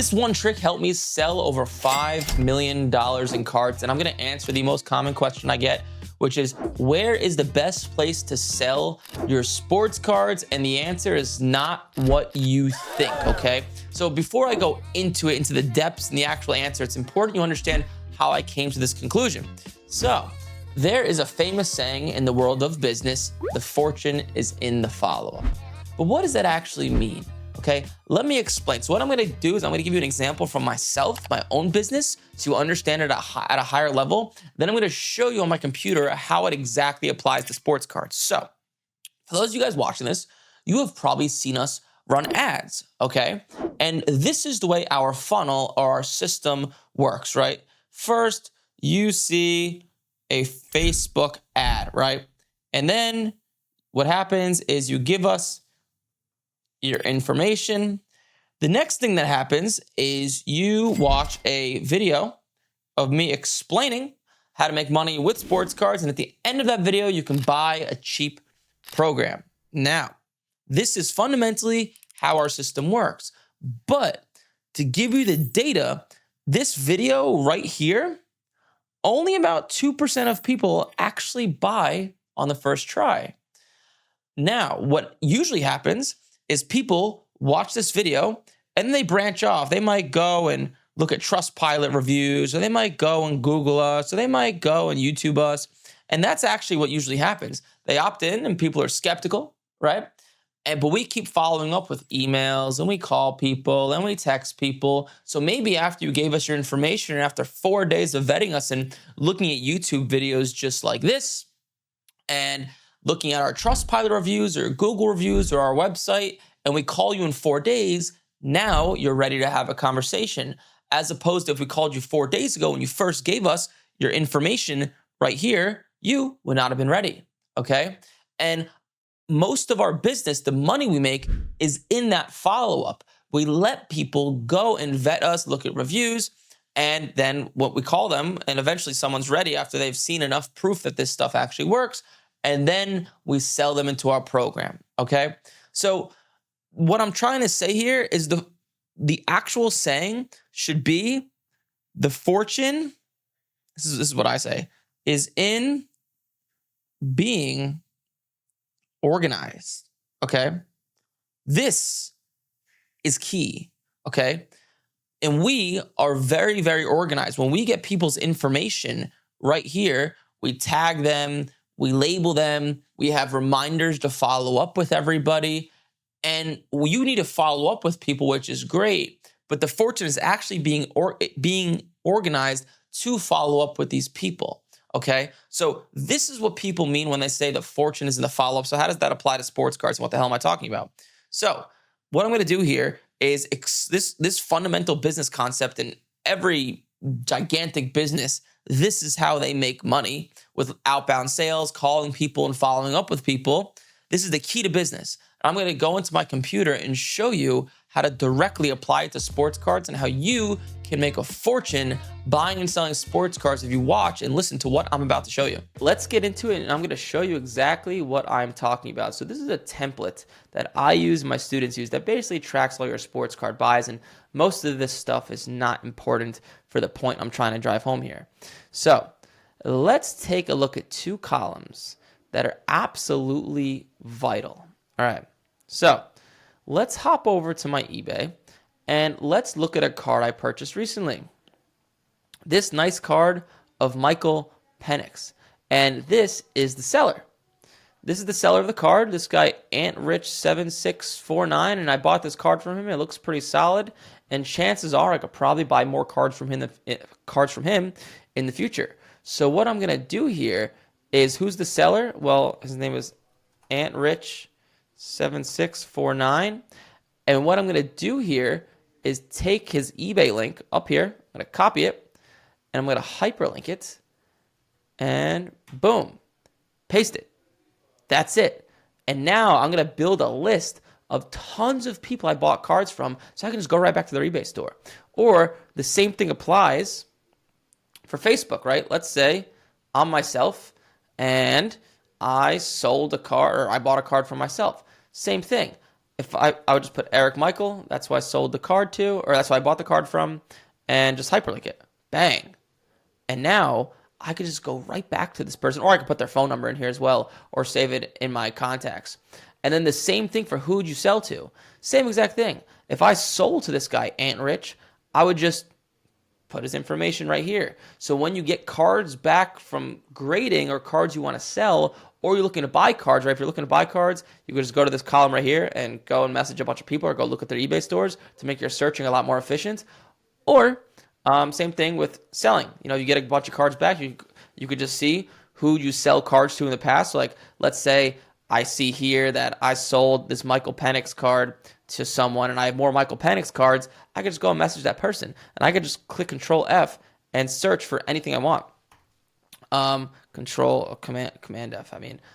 This one trick helped me sell over $5 million in cards, and I'm gonna answer the most common question I get, which is, where is the best place to sell your sports cards? And the answer is not what you think, okay? So before I go into the depths and the actual answer, it's important you understand how I came to this conclusion. So, there is a famous saying in the world of business, the fortune is in the follow-up. But what does that actually mean? Okay, let me explain. So what I'm gonna do is I'm gonna give you an example from myself, my own business, so you understand it at a higher level. Then I'm gonna show you on my computer how it exactly applies to sports cards. So for those of you guys watching this, you have probably seen us run ads, okay? And this is the way our funnel or our system works, right? First, you see a Facebook ad, right? And then what happens is you give us your information. The next thing that happens is you watch a video of me explaining how to make money with sports cards. And at the end of that video, you can buy a cheap program. Now, this is fundamentally how our system works. But to give you the data, this video right here, only about 2% of people actually buy on the first try. Now, what usually happens is people watch this video and they branch off. They might go and look at Trustpilot reviews, or they might go and Google us, or they might go and YouTube us. And that's actually what usually happens. They opt in and people are skeptical, right? But we keep following up with emails and we call people and we text people. So maybe after you gave us your information and after 4 days of vetting us and looking at YouTube videos just like this and looking at our Trustpilot reviews or Google reviews or our website, and we call you in 4 days, now you're ready to have a conversation. As opposed to if we called you 4 days ago when you first gave us your information right here, you would not have been ready, okay? And most of our business, the money we make, is in that follow-up. We let people go and vet us, look at reviews, and then what we call them, and eventually someone's ready after they've seen enough proof that this stuff actually works, and then we sell them into our program, okay? So what I'm trying to say here is the actual saying should be, the fortune, this is what I say, is in being organized, okay? This is key, okay? And we are very, very organized. When we get people's information right here, we tag them, we label them, we have reminders to follow up with everybody. And you need to follow up with people, which is great. But the fortune is actually being organized to follow up with these people, okay? So this is what people mean when they say the fortune is in the follow-up. So how does that apply to sports cards? What the hell am I talking about? So what I'm going to do here is this fundamental business concept in every gigantic business. This is how they make money with outbound sales, calling people and following up with people. This is the key to business. I'm going to go into my computer and show you how to directly apply it to sports cards and how you can make a fortune buying and selling sports cards if you watch and listen to what I'm about to show you. Let's get into it, and I'm going to show you exactly what I'm talking about. So this is a template that I use, my students use, that basically tracks all your sports card buys, and most of this stuff is not important for the point I'm trying to drive home here. So let's take a look at two columns that are absolutely vital. All right, so let's hop over to my eBay and let's look at a card I purchased recently. This nice card of Michael Penix, and this is the seller. This is the seller of the card, this guy AntRich7649, and I bought this card from him. It looks pretty solid, and chances are I could probably buy more cards from him in the future. So what I'm going to do here is, who's the seller? Well, his name is AntRich7649. And what I'm going to do here is take his eBay link up here. I'm going to copy it, and I'm going to hyperlink it. And boom, paste it. That's it. And now I'm going to build a list of tons of people I bought cards from, so I can just go right back to their eBay store. Or the same thing applies for Facebook, right? Let's say I'm myself and I sold a card, or I bought a card for myself. Same thing. if I would just put Eric Michael, that's who I sold the card to, or that's who I bought the card from, and just hyperlink it. Bang. And now I could just go right back to this person, or I could put their phone number in here as well, or save it in my contacts. And then the same thing for who would you sell to. Same exact thing. If I sold to this guy, Ant Rich, I would just put his information right here. So when you get cards back from grading or cards you want to sell, or you're looking to buy cards, right? If you're looking to buy cards, you can just go to this column right here and go and message a bunch of people, or go look at their eBay stores to make your searching a lot more efficient. Or same thing with selling. You get a bunch of cards back. You could just see who you sell cards to in the past. So like, let's say I see here that I sold this Michael Penix card to someone, and I have more Michael Penix cards. I could just go and message that person, and I could just click Control F and search for anything I want. Command F,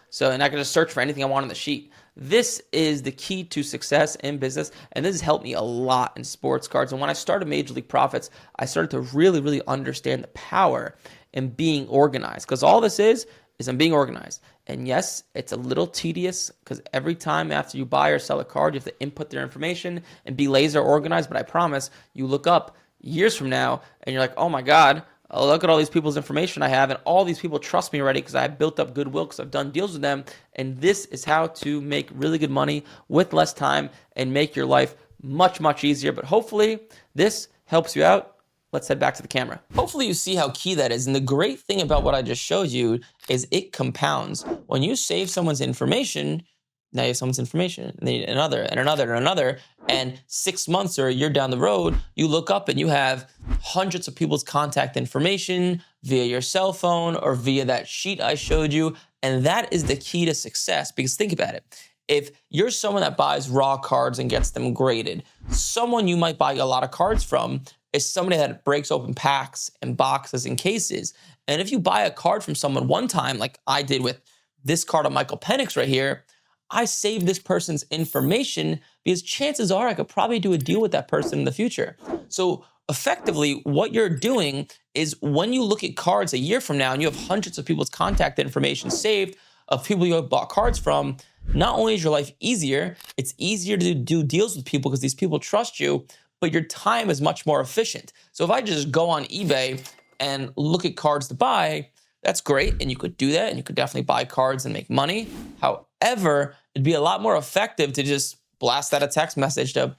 So, and I can just search for anything I want on the sheet. This is the key to success in business, and this has helped me a lot in sports cards. And when I started Major League Profits, I started to really, really understand the power in being organized, because all this is I'm being organized. And yes, it's a little tedious, because every time after you buy or sell a card, you have to input their information and be laser organized. But I promise, you look up years from now and you're like, oh my God, look at all these people's information I have, and all these people trust me already because I built up goodwill because I've done deals with them. And this is how to make really good money with less time and make your life much, much easier. But hopefully this helps you out. Let's head back to the camera. Hopefully you see how key that is. And the great thing about what I just showed you is it compounds. When you save someone's information, now you have someone's information, and then another, and another, and another, and 6 months or a year down the road, you look up and you have hundreds of people's contact information via your cell phone or via that sheet I showed you. And that is the key to success, because think about it. If you're someone that buys raw cards and gets them graded, someone you might buy a lot of cards from is somebody that breaks open packs and boxes and cases. And if you buy a card from someone one time, like I did with this card of Michael Penix right here, I saved this person's information because chances are I could probably do a deal with that person in the future. So effectively, what you're doing is when you look at cards a year from now and you have hundreds of people's contact information saved of people you have bought cards from, not only is your life easier, it's easier to do deals with people because these people trust you, but your time is much more efficient. So if I just go on eBay and look at cards to buy, that's great, and you could do that, and you could definitely buy cards and make money. However, it'd be a lot more effective to just blast out a text message to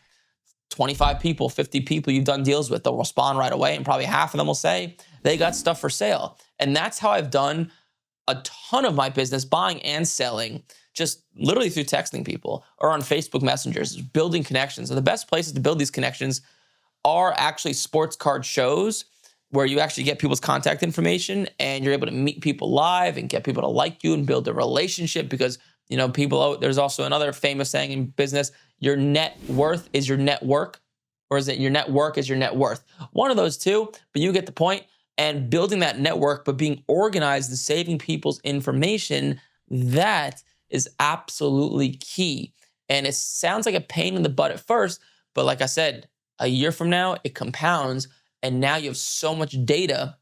25 people, 50 people you've done deals with. They'll respond right away, and probably half of them will say they got stuff for sale. And that's how I've done a ton of my business, buying and selling, just literally through texting people or on Facebook messengers, building connections. And the best places to build these connections are actually sports card shows, where you actually get people's contact information and you're able to meet people live and get people to like you and build a relationship. Because, there's also another famous saying in business, your net worth is your network, or is it your network is your net worth? One of those two, but you get the point. And building that network, but being organized and saving people's information, that is absolutely key. And it sounds like a pain in the butt at first, but like I said, a year from now, it compounds. And now you have so much data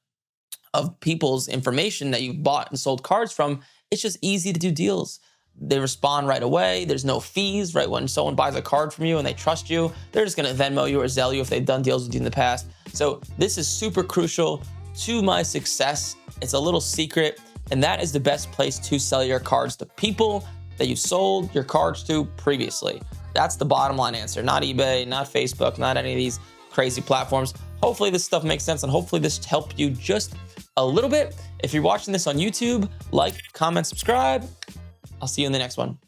of people's information that you've bought and sold cards from. It's just easy to do deals. They respond right away. There's no fees, right? When someone buys a card from you and they trust you, they're just going to Venmo you or Zelle you if they've done deals with you in the past. So this is super crucial to my success. It's a little secret, and that is the best place to sell your cards to people that you sold your cards to previously. That's the bottom line answer. Not eBay, not Facebook, not any of these crazy platforms. Hopefully this stuff makes sense, and hopefully this helped you just a little bit. If you're watching this on YouTube, like, comment, subscribe. I'll see you in the next one.